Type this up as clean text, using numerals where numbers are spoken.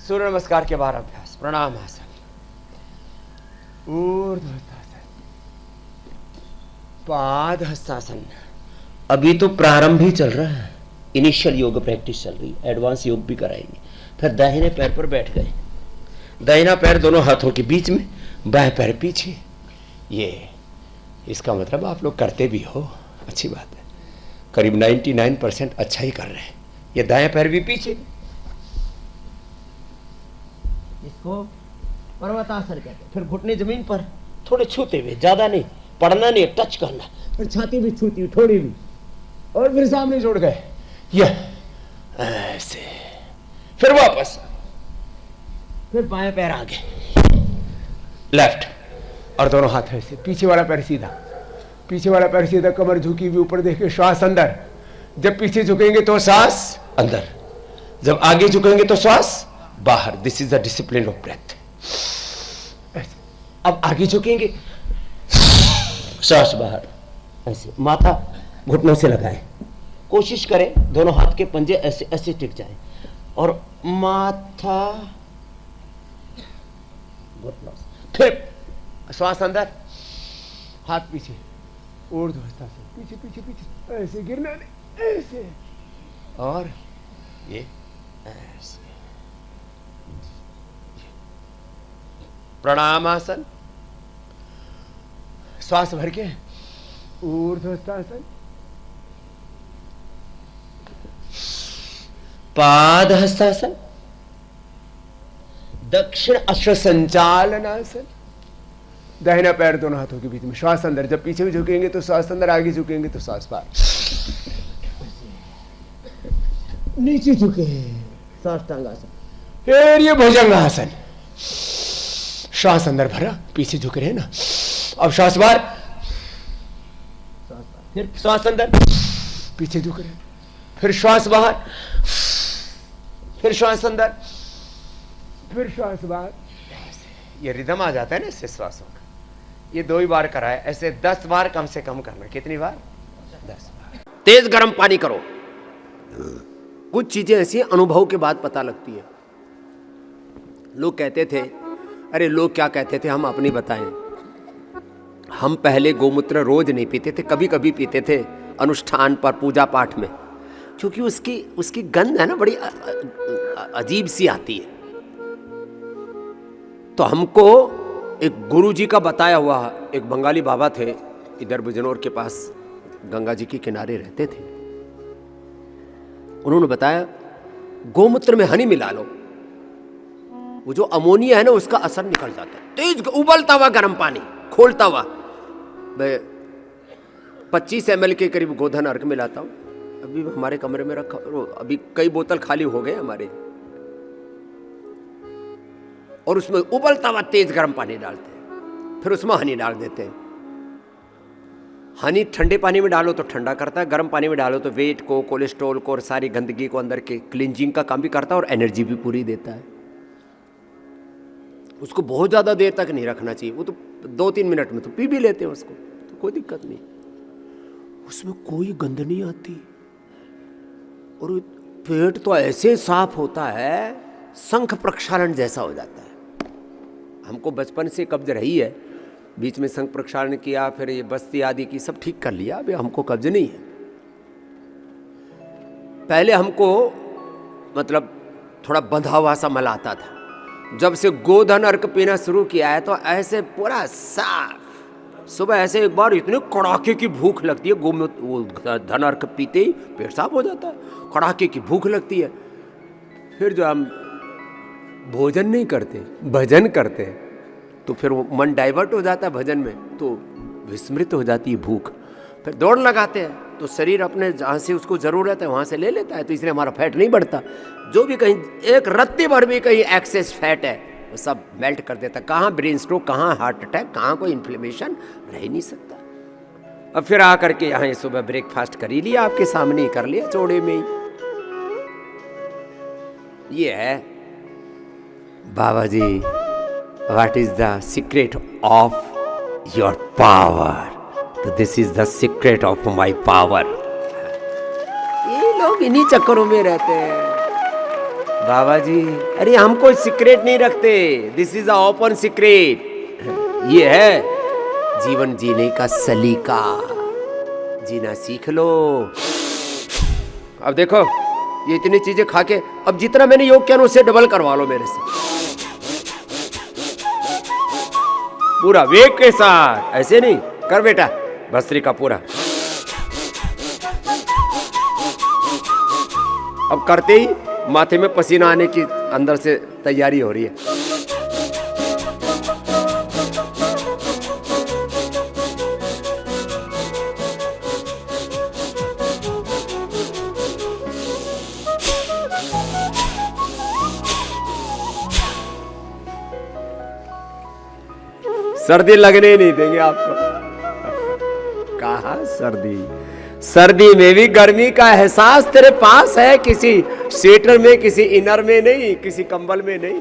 सूर्य नमस्कार के 12 अभ्यास। प्रणाम आसन, ऊर्ध्वहस्तासन, पाद हस्तासन। अभी तो प्रारंभ ही चल रहा है, इनिशियल योग प्रैक्टिस चल रही है, एडवांस योग भी कराएंगे। फिर दाहिने पैर पर बैठ गए, दाहिना पैर दोनों हाथों के बीच में, बाएं पैर पीछे। ये इसका मतलब आप लोग करते भी हो, अच्छी बात है। करीब 99% अच्छा ही कर रहे हैं। ये दाएं पैर भी पीछे, इसको पर्वतासन कहते हैं। फिर घुटने जमीन पर थोड़े छूते हुए, ज्यादा नहीं, पढ़ना नहीं, टच करना। फिर छाती भी छूती हुई थोड़ी भी, और फिर सामने जोड़ गए, यह ऐसे। फिर वापस, फिर बाएं पैर आगे, लेफ्ट, और दोनों हाथ ऐसे। पीछे वाला पैर सीधा, पीछे वाला पैर सीधा, कमर झुकी हुई ऊपर देखे, श्वास अंदर। जब पीछे झुकेंगे तो श्वास अंदर, जब आगे झुकेंगे तो श्वास बाहर। This is the discipline of breath. अब आगे झुकेंगे, श्वास बाहर, ऐसे। माथा घुटनों से लगाएं, कोशिश करें दोनों हाथ के पंजे ऐसे ऐसे टिक जाएं, और माथा घुटनों से। फिर श्वास अंदर, हाथ पीछे, ऊर्ध्वहस्तासन, पीछे पीछे पीछे, ऐसे गिरना नहीं, ऐसे, और ये ऐसे। प्रणामासन, श्वास भर के, ऊर्ध्वहस्तासन, पाद हस्तासन, दक्षिण अश्व संचालनासन। दाहिना पैर दोनों हाथों के बीच में, श्वास अंदर। जब पीछे भी झुकेंगे तो श्वास अंदर, आगे झुकेंगे तो श्वास बाहर। नीचे झुके, साष्टांगासन। फिर ये भुजंगासन, श्वास अंदर भरा, पीछे झुक रहे हैं ना, अब श्वास बाहर, फिर श्वास अंदर, पीछे झुक रहे, फिर श्वास बाहर, फिर श्वास अंदर, फिर श्वास बाहर। ये रिदम आ जाता है ना इससे श्वासों का। ये 2 ही बार कराए, ऐसे 10 बार कम से कम करना। कितनी बार? 10 बार। तेज गर्म पानी करो। कुछ चीजें ऐसी अनुभव के बाद पता लगती है। लोग कहते थे, अरे लोग क्या कहते थे, हम अपनी बताएं। हम पहले गोमूत्र रोज नहीं पीते थे, कभी कभी पीते थे अनुष्ठान पर, पूजा पाठ में, क्योंकि उसकी गंध है ना, बड़ी अजीब सी आती है। तो हमको एक गुरुजी का बताया हुआ, एक बंगाली बाबा थे, इधर बिजनौर के पास गंगा जी के किनारे रहते थे। उन्होंने बताया, गोमूत्र में हनी मिला लो, वो जो अमोनिया है ना, उसका असर निकल जाता है। तेज उबलता हुआ गर्म पानी, खोलता हुआ। मैं 25 ml के करीब गोधन अर्क मिलाता हूँ, अभी हमारे कमरे में रखा, अभी कई बोतल खाली हो गए हमारे, और उसमें उबलता हुआ तेज गर्म पानी डालते हैं, फिर उसमें हनी डाल देते हैं। हनी ठंडे पानी में डालो तो ठंडा करता है, गर्म पानी में डालो तो वेट को, कोलेस्ट्रॉल को और सारी गंदगी को अंदर के क्लींजिंग का काम भी करता है, और एनर्जी भी पूरी देता है। उसको बहुत ज़्यादा देर तक नहीं रखना चाहिए, वो तो 2-3 मिनट में तो पी भी लेते हैं उसको, तो कोई दिक्कत नहीं, उसमें कोई गंध नहीं आती, और पेट तो ऐसे साफ होता है, शंख प्रक्षालन जैसा हो जाता है। हमको बचपन से कब्ज रही है, बीच में शंख प्रक्षालन किया, फिर ये बस्ती आदि की, सब ठीक कर लिया, अभी हमको कब्ज नहीं है। पहले हमको मतलब थोड़ा बंधा हुआ सा मल आता था। जब से गोधन अर्क पीना शुरू किया है तो ऐसे पूरा साफ। सुबह ऐसे एक बार इतने कड़ाके की भूख लगती है, धन अर्क पीते ही पेट साफ हो जाता है, कड़ाके की भूख लगती है। फिर जो हम भोजन नहीं करते, भजन करते हैं, तो फिर वो मन डाइवर्ट हो जाता है भजन में, तो विस्मृत हो जाती है भूख। फिर दौड़ लगाते हैं तो शरीर अपने जहाँ से उसको ज़रूरत है वहाँ से ले लेता है, तो इसलिए हमारा फैट नहीं बढ़ता। जो भी कहीं एक रत्ती भर भी कहीं एक्सेस फैट है वो सब मेल्ट कर देता। कहाँ ब्रेन स्ट्रोक, कहाँ हार्ट अटैक, कहाँ कोई इन्फ्लेमेशन, रह ही नहीं सकता। अब फिर आकर के यहाँ सुबह ब्रेकफास्ट कर ही लिया, आपके सामने ही कर लिया, चौड़े में ही। ये है Baba ji, what is the secret of your power? तो this is the secret of my power. ये लोग इन्हीं चक्करों में रहते हैं। बाबा जी, अरे हम कोई सीक्रेट नहीं रखते, this is a open secret. ये है जीवन जीने का सलीका, जीना सीख लो। अब देखो ये इतनी चीजें खा के, अब जितना मैंने योग किया ना उससे डबल करवा लो मेरे से, पूरा वेग के साथ। ऐसे नहीं कर बेटा, भस्त्रिका पूरा। अब करते ही माथे में पसीना आने की अंदर से तैयारी हो रही है। सर्दी लगने ही नहीं देंगे आपको। कहा सर्दी, सर्दी में भी गर्मी का एहसास तेरे पास है, किसी स्वेटर में, किसी इनर में नहीं, किसी कंबल में नहीं।